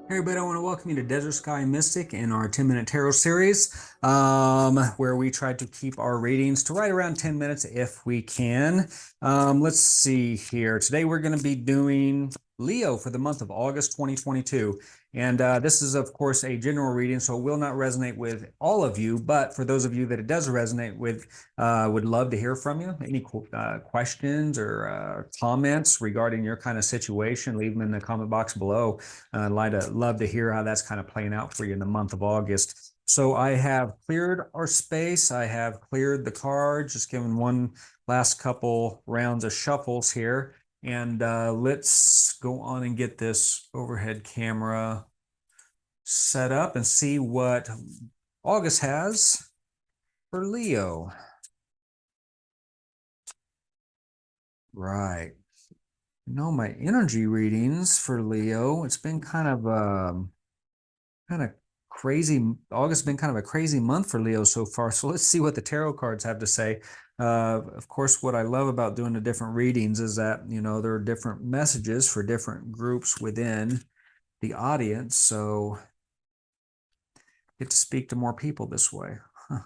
Hey everybody, I want to welcome you to Desert Sky Mystic in our 10-minute tarot series, where we try to keep our readings to right around 10 minutes if we can. Let's see here. Today we're going to be doing Leo for the month of August 2022. And this is, of course, a general reading, so it will not resonate with all of you. But for those of you that it does resonate with, would love to hear from you. Any questions or comments regarding your kind of situation, leave them in the comment box below. I'd love to hear how that's kind of playing out for you in the month of August. So I have cleared our space. I have cleared the cards, just given one last couple rounds of shuffles here. And let's go on and get this overhead camera set up and see what August has for Leo. Right. My energy readings for Leo, it's been kind of crazy. August has been kind of a crazy month for Leo so far. So let's see what the tarot cards have to say. Of course, what I love about doing the different readings is that, there are different messages for different groups within the audience. So get to speak to more people this way. Huh.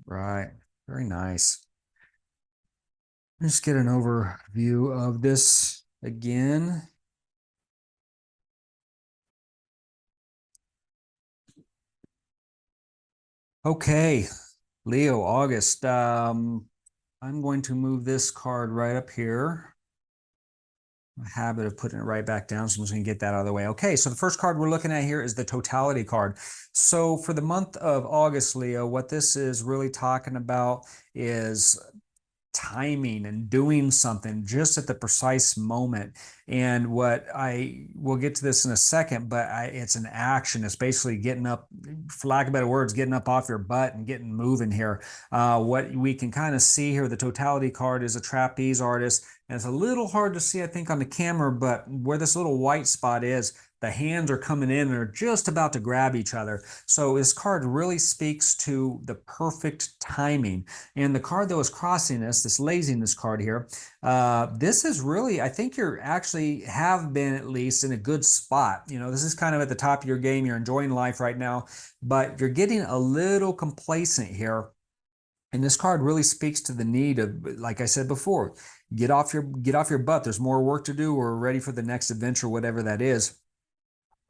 Right. Very nice. Let's get an overview of this again. Okay, Leo, August. I'm going to move this card right up here. A habit of putting it right back down, so I'm just going to get that out of the way. Okay, so the first card we're looking at here is the totality card. So for the month of August, Leo, what this is really talking about is timing and doing something just at the precise moment. And what I will get to this in a second, but it's an action. It's basically getting up, for lack of better words, getting up off your butt and getting moving here. What we can kind of see here, the totality card is a trapeze artist. And it's a little hard to see, I think, on the camera, but where this little white spot is, the hands are coming in and are just about to grab each other. So this card really speaks to the perfect timing. And the card that was crossing this laziness card here, this is really, I think you're actually have been at least in a good spot. This is kind of at the top of your game. You're enjoying life right now, but you're getting a little complacent here. And this card really speaks to the need of, like I said before, get off your butt. There's more work to do. We're ready for the next adventure, whatever that is.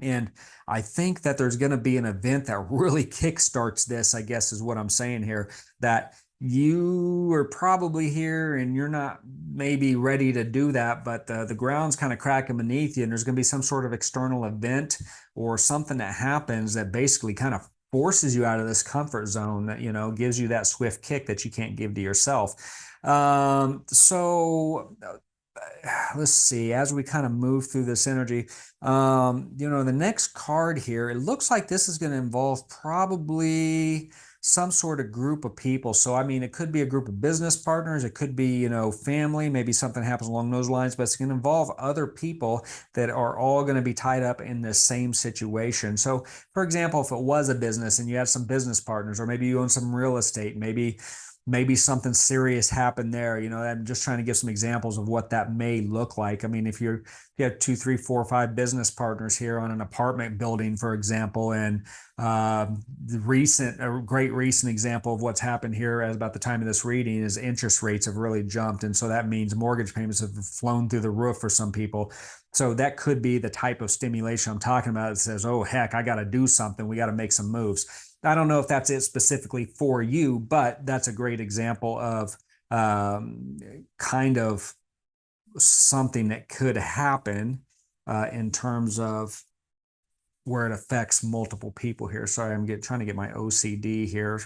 And I think that there's going to be an event that really kickstarts this, I guess is what I'm saying here, that you are probably here and you're not maybe ready to do that, but the ground's kind of cracking beneath you, and there's going to be some sort of external event or something that happens that basically kind of forces you out of this comfort zone that, gives you that swift kick that you can't give to yourself. So let's see, as we kind of move through this energy, the next card here, it looks like this is going to involve probably some sort of group of people. So, I mean, it could be a group of business partners, it could be, family, maybe something happens along those lines, but it's going to involve other people that are all going to be tied up in the same situation. So, for example, if it was a business and you had some business partners, or maybe you own some real estate, maybe something serious happened there. I'm just trying to give some examples of what that may look like. I mean, if you have two, three, four, five business partners here on an apartment building, for example, and a great recent example of what's happened here at about the time of this reading is interest rates have really jumped. And so that means mortgage payments have flown through the roof for some people. So that could be the type of stimulation I'm talking about. It says, oh, heck, I got to do something. We got to make some moves. I don't know if that's it specifically for you, but that's a great example of kind of something that could happen in terms of where it affects multiple people here. Sorry, trying to get my OCD here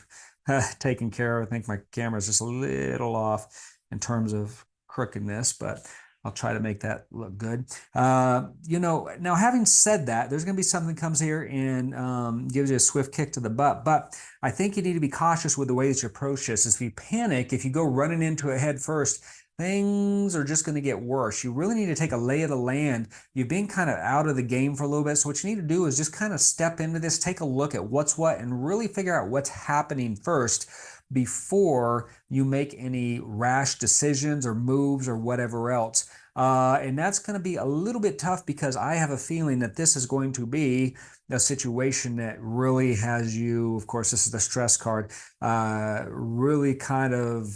taken care of. I think my camera is just a little off in terms of crookedness, but I'll try to make that look good. Now having said that, there's going to be something that comes here and gives you a swift kick to the butt. But I think you need to be cautious with the way that you approach this. If you panic, if you go running into it head first, things are just going to get worse. You really need to take a lay of the land. You've been kind of out of the game for a little bit. So what you need to do is just kind of step into this, take a look at what's what, and really figure out what's happening first before you make any rash decisions or moves or whatever else. And that's going to be a little bit tough because I have a feeling that this is going to be a situation that really has you, of course, this is the stress card, really kind of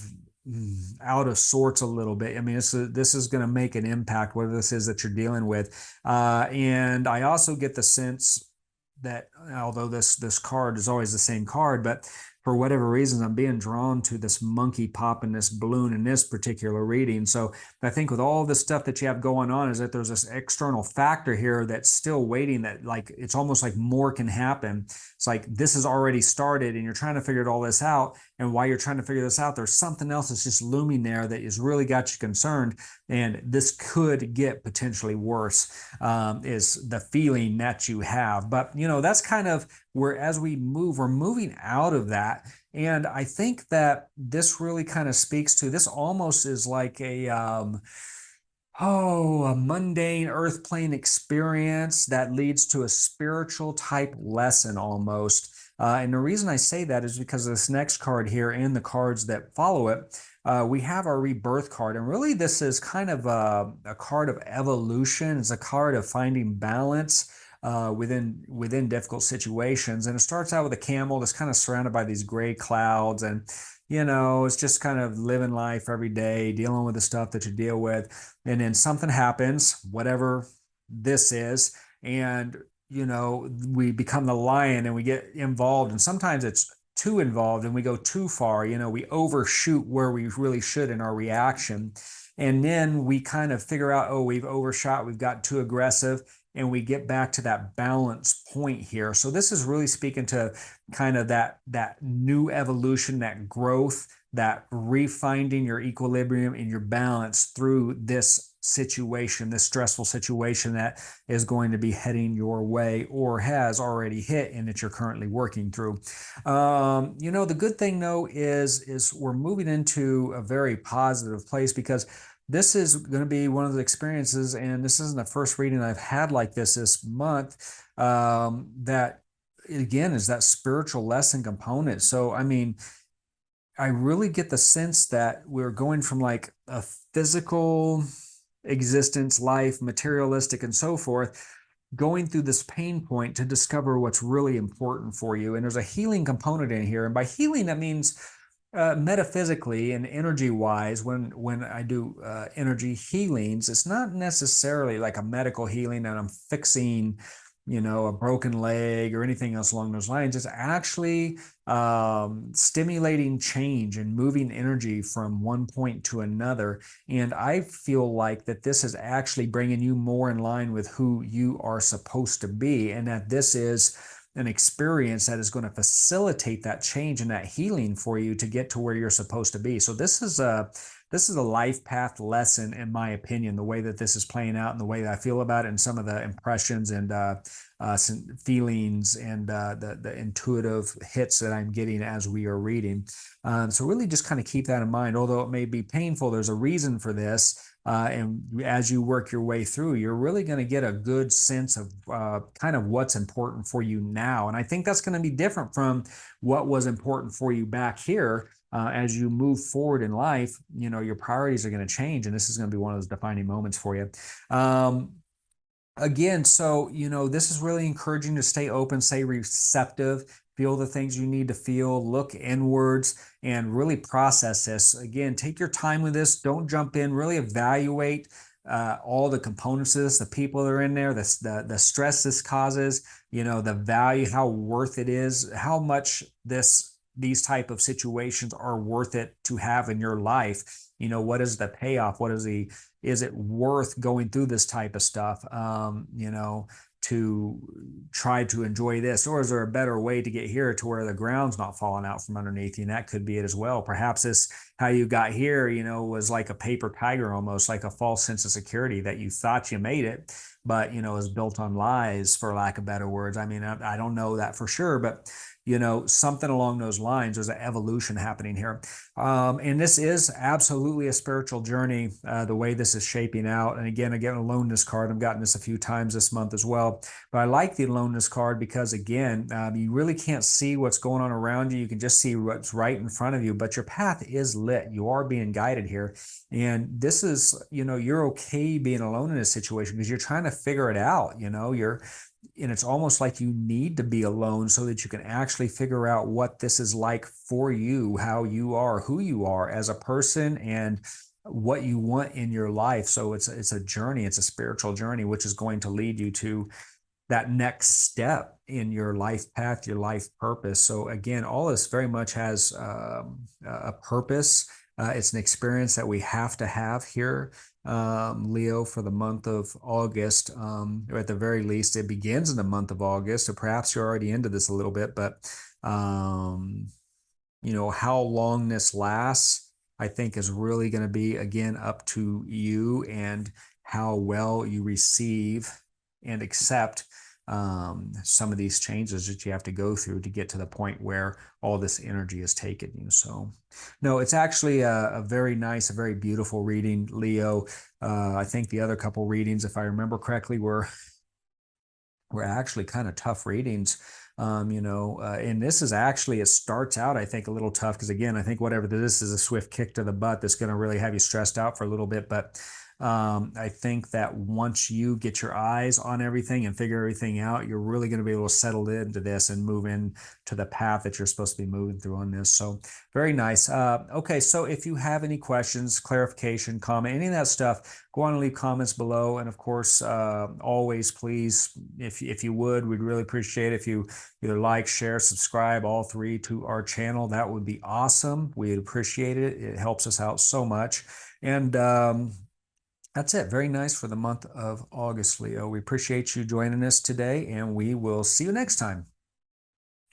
out of sorts a little bit. I mean, this is going to make an impact, whatever this is that you're dealing with. And I also get the sense that although this card is always the same card, but for whatever reasons, I'm being drawn to this monkey popping this balloon in this particular reading. So I think with all this stuff that you have going on is that there's this external factor here that's still waiting, that like it's almost like more can happen. It's like this has already started and you're trying to figure all this out. And while you're trying to figure this out, there's something else that's just looming there that has really got you concerned. And this could get potentially worse, is the feeling that you have. But, that's kind of where, as we move, we're moving out of that. And I think that this really kind of speaks to this, almost is like a mundane earth plane experience that leads to a spiritual type lesson almost. And the reason I say that is because of this next card here and the cards that follow it. We have our rebirth card, and really this is kind of a card of evolution. It's a card of finding balance within difficult situations. And it starts out with a camel that's kind of surrounded by these gray clouds, and it's just kind of living life every day, dealing with the stuff that you deal with. And then something happens, whatever this is, and we become the lion and we get involved. And sometimes it's too involved and we go too far. We overshoot where we really should in our reaction. And then we kind of figure out, oh, we've overshot, we've got too aggressive, and we get back to that balance point here. So this is really speaking to kind of that new evolution, that growth, that refinding your equilibrium and your balance through this situation, this stressful situation that is going to be heading your way or has already hit and that you're currently working through. The good thing though is we're moving into a very positive place, because this is going to be one of the experiences, and this isn't the first reading I've had like this month, that again is that spiritual lesson component. So, I mean, I really get the sense that we're going from like a physical existence, life, materialistic, and so forth, going through this pain point to discover what's really important for you. And there's a healing component in here. And by healing, that means metaphysically and energy wise, when I do energy healings, it's not necessarily like a medical healing and I'm fixing a broken leg or anything else along those lines. It's actually stimulating change and moving energy from one point to another. And I feel like that this is actually bringing you more in line with who you are supposed to be, and that this is an experience that is going to facilitate that change and that healing for you to get to where you're supposed to be. So this is a life path lesson, in my opinion, the way that this is playing out and the way that I feel about it, and some of the impressions and some feelings and the intuitive hits that I'm getting as we are reading. So really just kind of keep that in mind. Although it may be painful, there's a reason for this. And as you work your way through, you're really going to get a good sense of kind of what's important for you now. And I think that's going to be different from what was important for you back here. As you move forward in life, your priorities are going to change, and this is going to be one of those defining moments for you. Again, so, this is really encouraging to stay open, stay receptive, feel the things you need to feel, look inwards, and really process this. Again, take your time with this. Don't jump in. Really evaluate all the components of this, the people that are in there, the stress this causes, the value, how worth it is, how much these type of situations are worth it to have in your life. What is the payoff? Is it worth going through this type of stuff, to try to enjoy this? Or is there a better way to get here to where the ground's not falling out from underneath you? And that could be it as well. Perhaps how you got here, was like a paper tiger, almost like a false sense of security that you thought you made it, but, is built on lies, for lack of better words. I mean, I don't know that for sure, but something along those lines. There's an evolution happening here. And this is absolutely a spiritual journey, the way this is shaping out. And again, I get a aloneness card. I've gotten this a few times this month as well. But I like the aloneness card because, again, you really can't see what's going on around you. You can just see what's right in front of you, but your path is lit. You are being guided here. And this is, you're okay being alone in this situation because you're trying to figure it out. And it's almost like you need to be alone so that you can actually figure out what this is like for you, how you are, who you are as a person, and what you want in your life. So it's a journey, it's a spiritual journey, which is going to lead you to that next step in your life path, your life purpose. So again, all this very much has a purpose. It's an experience that we have to have here, Leo, for the month of August. Or at the very least, it begins in the month of August. So perhaps you're already into this a little bit, but how long this lasts, I think, is really going to be, again, up to you and how well you receive and accept some of these changes that you have to go through to get to the point where all this energy is taken you. So, no, it's actually a very nice, a very beautiful reading, Leo. I think the other couple readings, if I remember correctly, were actually kind of tough readings. And this is actually, it starts out, I think, a little tough because, again, I think whatever this is a swift kick to the butt that's going to really have you stressed out for a little bit. But I think that once you get your eyes on everything and figure everything out, you're really going to be able to settle into this and move into the path that you're supposed to be moving through on this. So very nice. Okay, so if you have any questions, clarification, comment, any of that stuff, go on and leave comments below. And of course, always, please, if you would, we'd really appreciate it if you either like, share, subscribe, all three to our channel. That would be awesome. We'd appreciate it. It helps us out so much. And that's it. Very nice for the month of August, Leo. We appreciate you joining us today, and we will see you next time.